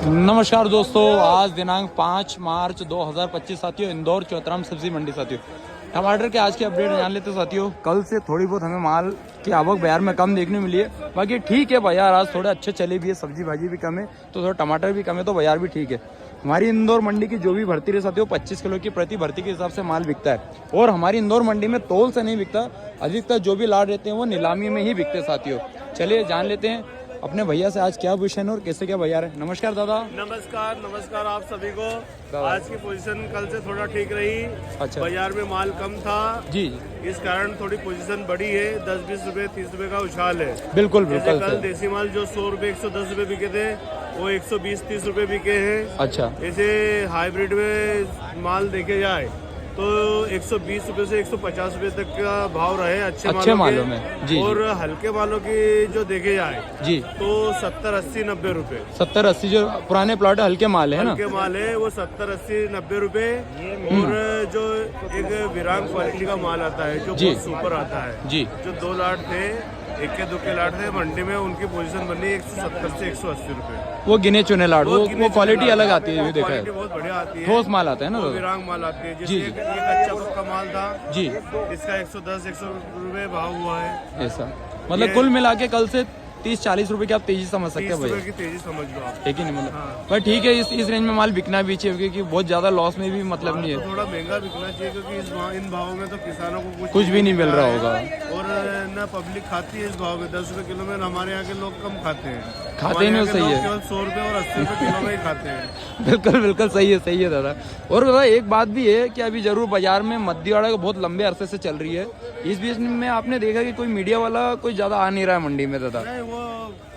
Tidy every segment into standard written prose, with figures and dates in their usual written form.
नमस्कार दोस्तों, आज दिनांक 5 मार्च 2025 साथियों, इंदौर चौतराम सब्जी मंडी साथियों, टमाटर के आज की अपडेट जान लेते हैं साथियों। कल से थोड़ी बहुत हमें माल की आवक बाजार में कम देखने मिली है, बाकी ठीक है बाजार आज थोड़े अच्छे चले भी है, सब्जी भाजी भी कम है तो थोड़ा टमाटर भी कम है तो बाजार भी ठीक है। हमारी इंदौर मंडी की जो भी भर्ती रहे साथियों 25 किलो की प्रति भर्ती के हिसाब से माल बिकता है और हमारी इंदौर मंडी में तौल से नहीं बिकता, अधिकतर जो भी लाट रहते हैं वो नीलामी में ही बिकते साथियों। चलिए जान लेते हैं अपने भैया से आज क्या पोजीशन है और कैसे क्या बाजार है। नमस्कार दादा। नमस्कार नमस्कार आप सभी को। आज की पोजीशन कल से थोड़ा ठीक रही। अच्छा, बाजार में माल कम था जी, इस कारण थोड़ी पोजीशन बढ़ी है। 10-20 रुपए 30 रुपए का उछाल है। बिल्कुल बिल्कुल। कल देसी माल जो 100 रुपए 110 रुपए बिके थे वो 120-30 रुपए बिके हैं। अच्छा, ऐसे हाइब्रिड में माल देखे जाए तो 120 रुपए से 150 रुपए तक का भाव रहे अच्छे मालों में जी। और हल्के मालों की जो देखे जाए जी तो 70-80-90 रुपए। 70-80 जो पुराने प्लॉट हल्के माल है ना, हल्के माल है वो 70-80-90 रुपए। और जो एक विरांग क्वालिटी का माल आता है जो बहुत सुपर आता है जी, जो 2 लाट थे, इक्के दुक्के लाट थे मंडी में, उनकी पोजीशन बनी 170 से 180 रुपए। वो गिने चुने लाट, वो क्वालिटी अलग आती है, देखा है बहुत बढ़िया आती है। ठोस माल आता है ना, विरांग माल आती है। जैसे एक कच्चा पक्का माल था जी, इसका 110-100 रुपए भाव हुआ है ऐसा। मतलब कुल मिला के कल से 30-40 रुपए की आप तेजी समझ सकते हैं भैया, तेजी समझ लो आप, ठीक ही नहीं मतलब। पर ठीक है, इस रेंज में माल बिकना भी चाहिए क्योंकि बहुत ज्यादा लॉस में भी मतलब नहीं है। थोड़ा महंगा बिकना चाहिए क्योंकि इन भावों में तो किसानों को कुछ भी नहीं मिल रहा होगा और न पब्लिक खाती है इस भाव में। 10 रुपए किलो में हमारे यहाँ के लोग कम खाते हैं, खाते नहीं, सही है, केवल 100 रुपए और 80 रुपए किलो में ही खाते हैं। बिल्कुल बिल्कुल सही है दादा। और दादा एक बात भी है कि अभी जरूर बाजार में मध्यवाड़ा का बहुत लंबे अरसे से चल रही है, इस बीच में आपने देखा कि कोई मीडिया वाला कोई ज्यादा आ नहीं रहा है मंडी में दादा।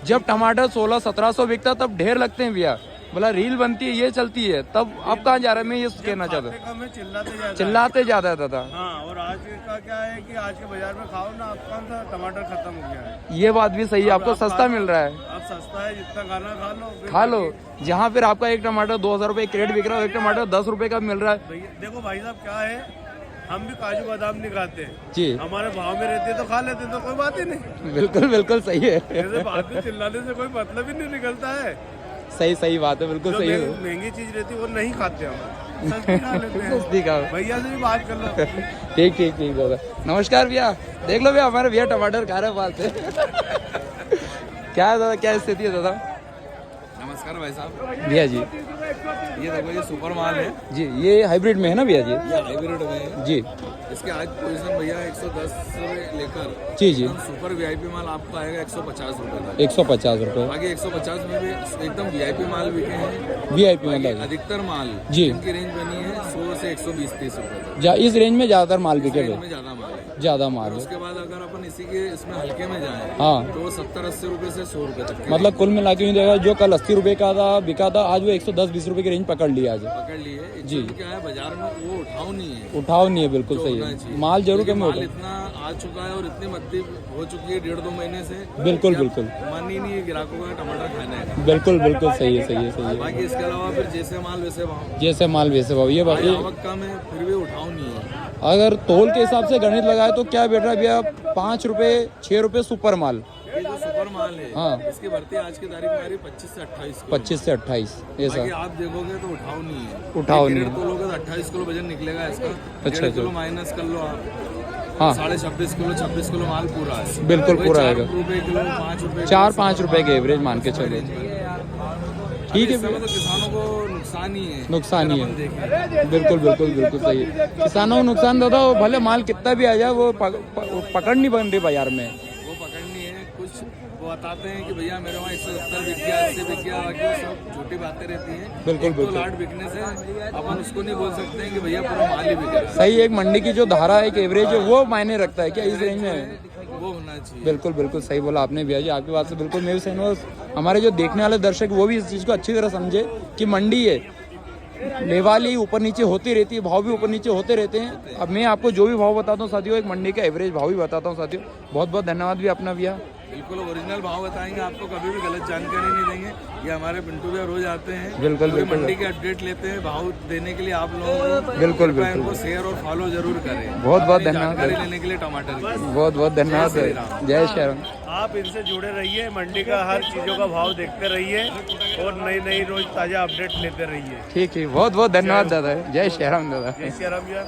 जब टमाटर 1600-1700 बिकता तब ढेर लगते हैं भैया, बोला रील बनती है ये चलती है, तब आप कहाँ जा रहे हैं, मैं ये कहना चाहता हूँ। चिल्लाते ज्यादा है दादा। हाँ, और आज का क्या है कि आज के बाजार में खाओ ना, आप कौन सा टमाटर खत्म हो गया है। ये बात भी सही है, आपको सस्ता मिल रहा है, अब सस्ता है, जितना खाना खा लो। जहाँ फिर आपका एक टमाटर 2000 रुपए क्रेट बिक रहा है, एक टमाटर 10 रुपए का मिल रहा है। देखो भाई साहब क्या है, हम भी काजू बादाम नहीं खाते जी, हमारे भाव में रहते तो खा लेते तो कोई बात ही नहीं। बिल्कुल बिल्कुल सही है, ऐसे बात में चिल्लाने से कोई मतलब ही नहीं निकलता है। सही बात है, बिल्कुल सही है। महंगी चीज रहती है वो नहीं खाते हम, सस्ती खा लेते हैं। सस्ती खा, भैया से भी बात कर लो। ठीक दादा। नमस्कार भैया, देख लो भैया हमारे भैया टमाटर खा रहे पास से। क्या है दादा, क्या स्थिति है दादा? नमस्कार भाई साहब। भैया जी ये देखो ये सुपर माल है जी, ये हाइब्रिड में है ना भैया जी? ये हाइब्रिड में है जी। इसके आज पोजीशन भैया 110 से लेकर जी सुपर वीआईपी माल आपको आएगा 150 रुपए का। 150 रुपए, बाकी 150 में भी एकदम वीआईपी माल बिके हैं। वीआईपी मतलब अधिकतर माल जी, इनकी रेंज बनी है 100 से 120-130 रुपए। इस रेंज में ज्यादातर माल बिके, ज्यादा माल है। उसके बाद अगर अपन इसी के इसमें हल्के में जाए हाँ तो 70-80 रुपए से 100 रुपए तक, मतलब कुल मिला के देखा जो कल 80 रुपए का था बिका था, आज वो 110-20 रुपए की रेंज पकड़ लिया आज, पकड़ लिए जी। क्या है बाजार में वो उठाव नहीं है, बिल्कुल सही है, माल जरूर कम होगा। इतना आ चुका है और इतनी मद्दी हो चुकी है 1.5-2 महीने से, बिल्कुल मन ही नहीं है ग्राहकों का टमाटर खाने का। बिल्कुल सही है। बाकी इसके अलावा फिर जैसे माल वैसे भाव, ये बाकी आवक कम है फिर भी उठाव नहीं है। अगर तोल के हिसाब से गणित लगाए तो क्या बैठ रहा है भैया, 5 रुपए 6 रुपए सुपर माल। ये जो सुपर माल है हाँ, इसकी भर्ती आज की तारीख में आ रही 25 से 28 ऐसा। आप देखोगे तो उठाव नहीं है, तोलोगे तो 28 किलो वजन निकलेगा इसका। अच्छा, किलो माइनस कर लो आप, हाँ 26.5 किलो माल पूरा है, बिल्कुल पूरा आएगा। 4-5 रुपए के एवरेज मान के चलो, ठीक है। तो किसानों को नुकसान ही है, बिल्कुल सही है। किसानों को नुकसान दादा, भले माल कितना भी आ जाए वो पकड़ नहीं बन रही बाजार में, वो पकड़नी है। कुछ वो बताते हैं कि भैया मेरे वहाँ 170 बिक गया, 80 बिक गया, बाकी सब छोटी बातें रहती हैं। बिल्कुल लाट बिकने से अपन उसको नहीं बोल सकते हैं कि भैया पूरा माल ही बिके। सही, एक मंडी की जो धारा एक एवरेज है वो मायने रखता है क्या इस रेंज में, वो होना चाहिए। बिल्कुल सही बोला आपने भैया जी, आपकी बात से बिल्कुल मैं भी सहमत हूँ। हमारे जो देखने वाले दर्शक वो भी इस चीज़ को अच्छी तरह समझे कि मंडी है, लेवाली ऊपर नीचे होती रहती है, भाव भी ऊपर नीचे होते रहते हैं। अब मैं आपको जो भी भाव बताता हूँ साथियों, एक मंडी का एवरेज भाव भी बताता हूँ साथियों। बहुत धन्यवाद भी अपना भैया। बिल्कुल ओरिजिनल भाव बताएंगे आपको, कभी भी गलत जानकारी नहीं देंगे। ये हमारे पिंटू भैया रोज आते हैं, बिल्कुल बिल्कुल मंडी के अपडेट लेते हैं, भाव देने के लिए आप लोग बिल्कुल बिल्कुल शेयर और फॉलो जरूर करें। बहुत बहुत धन्यवाद जानकारी लेने के लिए टमाटर की बहुत बहुत धन्यवाद। जय श्री राम। आप इनसे जुड़े रहिए, मंडी का हर चीजों का भाव देखते रहिए और नई नई रोज ताजा अपडेट लेते रहिए। ठीक है, बहुत बहुत धन्यवाद दादा। जय श्री राम दादा। जय श्री राम भैया।